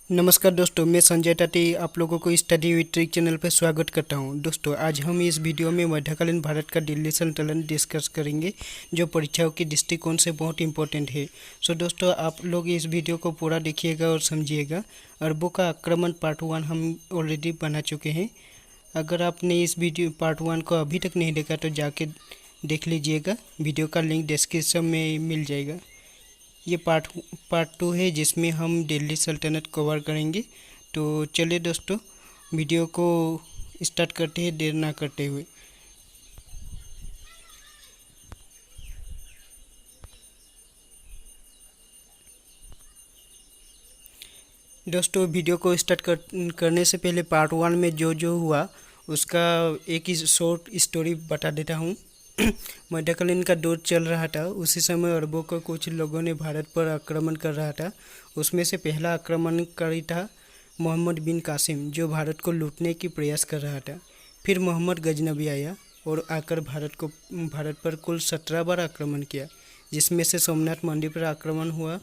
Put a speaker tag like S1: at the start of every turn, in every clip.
S1: नमस्कार दोस्तों, मैं संजय टाटी आप लोगों को स्टडी विद ट्रिक चैनल पर स्वागत करता हूं। दोस्तों, आज हम इस वीडियो में मध्यकालीन भारत का दिल्ली सल्तनत डिस्कस करेंगे, जो परीक्षाओं के दृष्टिकोण से बहुत इंपॉर्टेंट है। सो दोस्तों, आप लोग इस वीडियो को पूरा देखिएगा और समझिएगा। अरबों का आक्रमण पार्ट 1 हम ऑलरेडी बना चुके हैं। अगर आपने इस वीडियो पार्ट 1 को अभी तक नहीं देखा तो जाके देख लीजिएगा, वीडियो का लिंक डिस्क्रिप्शन में मिल जाएगा। ये पार्ट 2 है जिसमें हम दिल्ली सल्तनत कवर करेंगे। तो चलिए दोस्तों, वीडियो को स्टार्ट करते हैं देर ना करते हुए। दोस्तों, वीडियो को स्टार्ट करने से पहले पार्ट 1 में जो जो हुआ उसका एक ही शॉर्ट स्टोरी बता देता हूँ। मध्यकालीन का दौर चल रहा था। उसी समय अरबों को कुछ लोगों ने भारत पर आक्रमण कर रहा था। उसमें से पहला आक्रमणकारी था मोहम्मद बिन कासिम, जो भारत को लूटने की प्रयास कर रहा था। फिर मोहम्मद गजनबी आया और आकर भारत पर कुल 17 बार आक्रमण किया, जिसमें से सोमनाथ मंदिर पर आक्रमण हुआ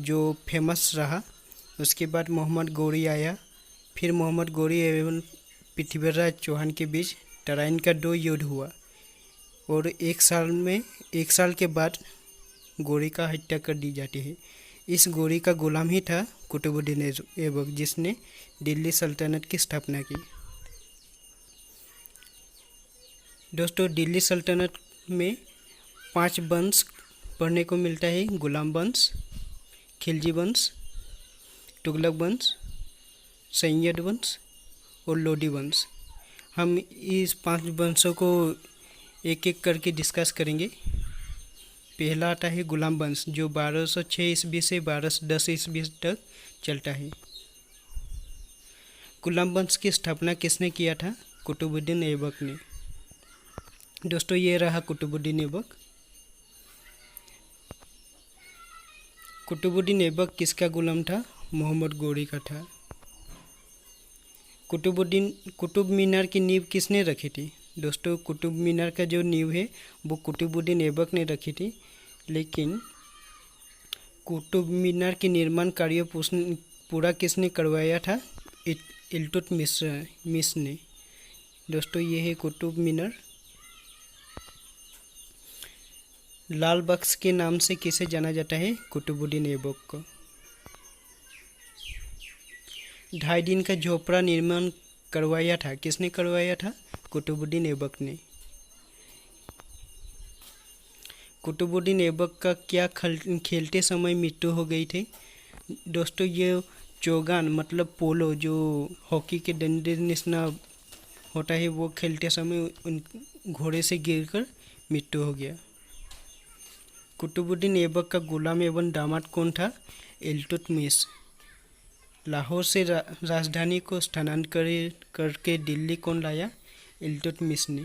S1: जो फेमस रहा। उसके बाद मोहम्मद गौरी आया। फिर मोहम्मद गौरी एवं पृथ्वीराज चौहान के बीच तराइन का 2 युद्ध हुआ और एक साल के बाद गौरी का हत्या कर दी जाती है। इस गौरी का गुलाम ही था कुतुबुद्दीन ऐबक, जिसने दिल्ली सल्तनत की स्थापना की। दोस्तों, दिल्ली सल्तनत में 5 वंश पढ़ने को मिलता है: गुलाम वंश, खिलजी वंश, तुगलक वंश, सैयद वंश और लोदी वंश। हम इस 5 वंशों को एक एक करके डिस्कस करेंगे। पहला आता है गुलाम वंश, जो 1206 ईस्वी से 1210 ईस्वी तक चलता है। गुलाम वंश की स्थापना किसने किया था? कुतुबुद्दीन ऐबक ने। दोस्तों, ये रहा कुतुबुद्दीन ऐबक। कुतुबुद्दीन ऐबक किसका गुलाम था? मोहम्मद गौरी का था। कुतुब मीनार की नींव किसने रखी थी? दोस्तों, कुतुब मीनार का जो नींव है वो कुतुबुद्दीन ऐबक ने रखी थी, लेकिन कुतुब मीनार के निर्माण कार्य पूरा किसने करवाया था? इल्तुतमिश ने। दोस्तों, ये है कुतुब मीनार। लाल बख्श के नाम से किसे जाना जाता है? कुतुबुद्दीन ऐबक को। 2.5 दिन का झोपड़ा निर्माण करवाया था, किसने करवाया था? कुतुबुद्दीन ऐबक ने। कुतुबुद्दीन ऐबक का क्या खेलते समय मृत्यु हो गई थी? दोस्तों, ये चौगान मतलब पोलो, जो हॉकी के डंडे निशाना होता है, वो खेलते समय उन घोड़े से गिरकर मृत्यु हो गया। कुतुबुद्दीन ऐबक का गुलाम एवं दामाद कौन था? इल्तुतमिश। लाहौर से राजधानी को स्थानांतरित करके दिल्ली कौन लाया? इल्तुतमिश ने।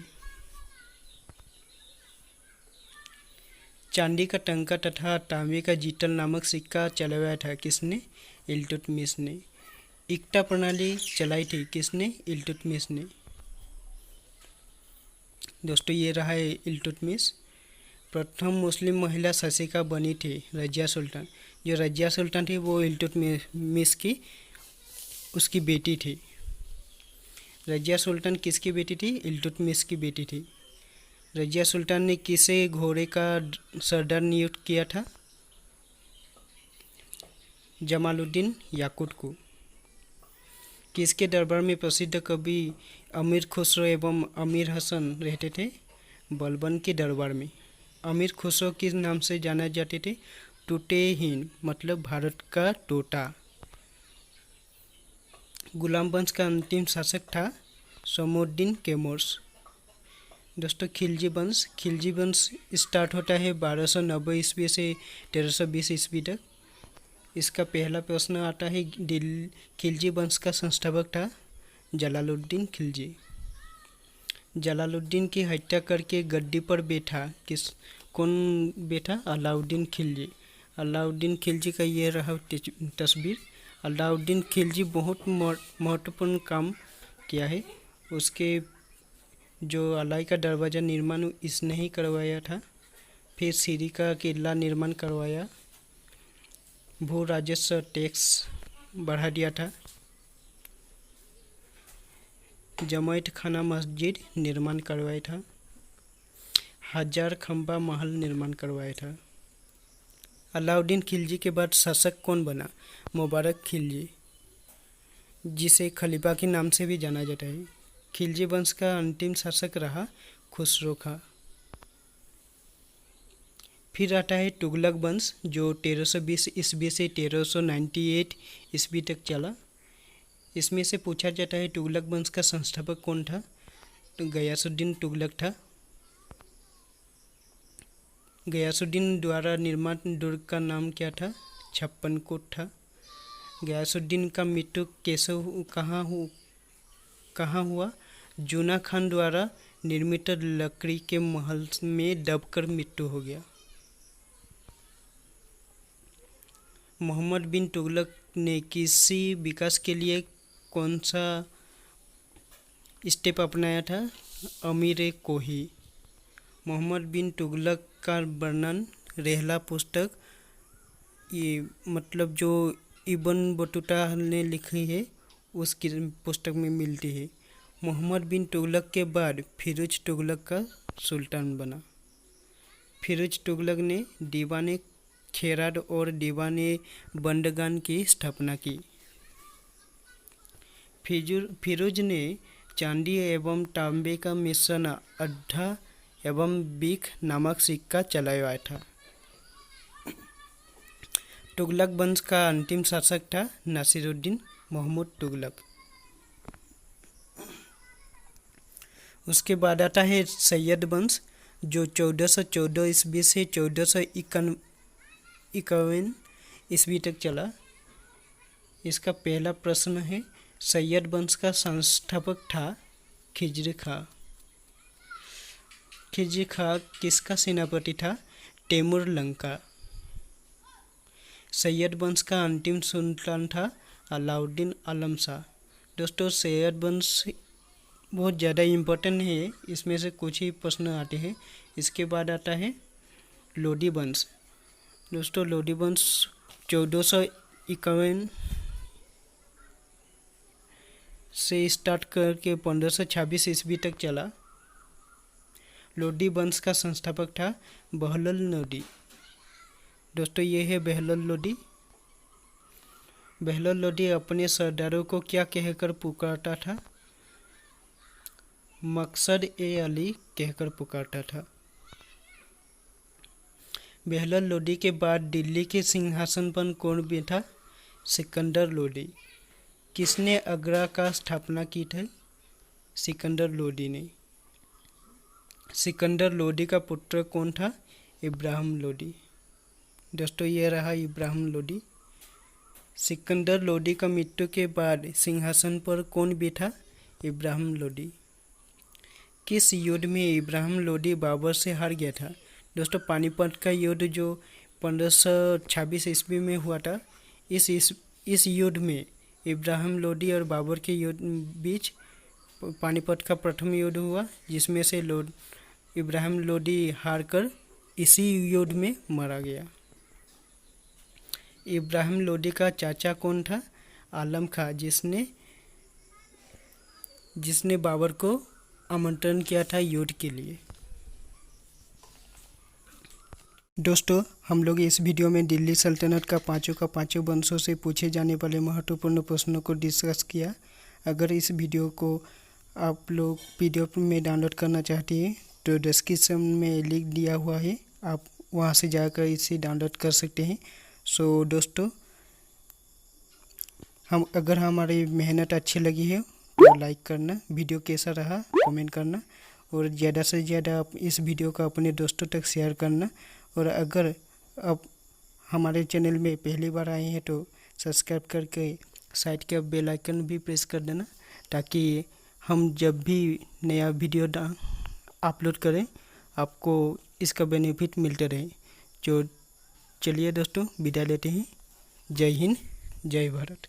S1: चांदी का टंका तथा तांबे का जीतल नामक सिक्का चलवाया था, किसने? इल्तुतमिश ने। इक्ता प्रणाली चलाई थी, किसने? इल्तुतमिश ने। दोस्तों, ये रहा है इल्तुतमिश। प्रथम मुस्लिम महिला शासिका बनी थी रजिया सुल्तान। जो रजिया सुल्तान थी वो इल्तुतमिश की उसकी बेटी थी। रजिया सुल्तान किसकी बेटी थी? इल्तुतमिश की बेटी थी। रजिया सुल्तान ने किसे घोड़े का सरदार नियुक्त किया था? जमालुद्दीन याकुत को। किसके दरबार में प्रसिद्ध कवि अमीर खुसरो एवं अमीर हसन रहते थे? बलबन के दरबार में। अमीर खुसरो किस नाम से जाने जाते थे? टूटे-हीन मतलब भारत का टोटा। गुलाम वंश का अंतिम शासक था शमसुद्दीन कैमूर। दोस्तों, खिलजी वंश स्टार्ट होता है 1290 ईस्वी से 1320 ईस्वी तक। इसका पहला प्रश्न आता है, खिलजी वंश का संस्थापक था जलालुद्दीन खिलजी। जलालुद्दीन की हत्या करके गद्दी पर कौन बैठा? अलाउद्दीन खिलजी। अलाउद्दीन खिलजी का ये रहा तस्वीर। अलाउद्दीन खिलजी बहुत महत्वपूर्ण काम किया है। उसके जो अलाई का दरवाज़ा निर्माण इसने ही करवाया था। फिर सीरी का किला निर्माण करवाया। भू राजस्व टैक्स बढ़ा दिया था। जमायत खाना मस्जिद निर्माण करवाया था। 1000 खंबा महल निर्माण करवाया था। अलाउद्दीन खिलजी के बाद शासक कौन बना? मुबारक खिलजी, जिसे खलीफा के नाम से भी जाना जाता है। खिलजी वंश का अंतिम शासक रहा खुसरो खां। फिर आता है तुगलक वंश, जो 1320 ईस्वी से 1398 ईस्वी तक चला। इसमें से पूछा जाता है तुगलक वंश का संस्थापक कौन था? तो गयासुद्दीन तुगलक था। गयासुद्दीन द्वारा निर्मित दुर्ग का नाम क्या था? छप्पनकोट था। गयासुद्दीन का मृत्यु कैसे कहाँ हुआ? जूना खान द्वारा निर्मित लकड़ी के महल में दबकर मृत्यु हो गया। मोहम्मद बिन तुगलक ने कृषि विकास के लिए कौन सा स्टेप अपनाया था? अमीर कोही। मोहम्मद बिन तुगलक का वर्णन रेहला पुस्तक, ये मतलब जो इब्न बतूता ने लिखी है उस पुस्तक में मिलती है। मोहम्मद बिन तुगलक के बाद फिरोज तुगलक का सुल्तान बना। फिरोज तुगलक ने दीवाने खेराड और दीवाने बंदगान की स्थापना की। फिरोज ने चांदी एवं तांबे का मिश्रण अड्ढा एवं बीख नामक सिक्का चलाया था। तुगलक वंश का अंतिम शासक था नासिरुद्दीन महमूद तुगलक। उसके बाद आता है सैयद वंश, जो 1414 ईस्वी से 1451 ईस्वी तक चला। इसका पहला प्रश्न है, सैयद वंश का संस्थापक था खिजर खां। खिजर खां किसका सेनापति था? तैमूर लंका। सैयद वंश का अंतिम सुल्तान था अलाउद्दीन आलम शाह। दोस्तों, सैयद वंश बहुत ज़्यादा इम्पोर्टेंट है, इसमें से कुछ ही प्रश्न आते हैं। इसके बाद आता है लोदी वंश। दोस्तों, लोदी वंश 1451 से स्टार्ट करके 1526 ईस्वी तक चला। लोदी वंश का संस्थापक था बहलोल लोदी। दोस्तों, ये है बहलोल लोदी। बहलोल लोदी अपने सरदारों को क्या कहकर पुकारता था? मकसद ए अली कहकर पुकारता था। बहलोल लोदी के बाद दिल्ली के सिंहासन पर कौन बैठा? सिकंदर लोदी। किसने आगरा का स्थापना की थी? सिकंदर लोदी ने। सिकंदर लोदी का पुत्र कौन था? इब्राहिम लोदी। दोस्तों, ये रहा इब्राहिम लोदी। सिकंदर लोदी का मृत्यु के बाद सिंहासन पर कौन बैठा? इब्राहिम लोदी। किस युद्ध में इब्राहिम लोदी बाबर से हार गया था? दोस्तों, पानीपत का युद्ध जो 1526 ईस्वी में हुआ था। इस युद्ध में इब्राहिम लोदी और बाबर के बीच पानीपत का प्रथम युद्ध हुआ, जिसमें से इब्राहिम लोदी हारकर इसी युद्ध में मारा गया। इब्राहिम लोदी का चाचा कौन था? आलम खां, जिसने बाबर को आमंत्रण किया था युद्ध के लिए। दोस्तों, हम लोग इस वीडियो में दिल्ली सल्तनत का पांचों वंशों से पूछे जाने वाले महत्वपूर्ण प्रश्नों को डिस्कस किया। अगर इस वीडियो को आप लोग PDF में डाउनलोड करना चाहते हैं तो डिस्क्रिप्शन में लिंक दिया हुआ है, आप वहां से जाकर इसे डाउनलोड कर सकते हैं। सो दोस्तों, अगर हमारी मेहनत अच्छी लगी है तो लाइक करना, वीडियो कैसा रहा कमेंट करना, और ज़्यादा से ज़्यादा आप इस वीडियो को अपने दोस्तों तक शेयर करना। और अगर आप हमारे चैनल में पहली बार आए हैं तो सब्सक्राइब करके साइड के बेल आइकन भी प्रेस कर देना, ताकि हम जब भी नया वीडियो अपलोड करें आपको इसका बेनिफिट मिलते रहे। चलिए दोस्तों, विदा लेते हैं। जय हिंद, जय भारत।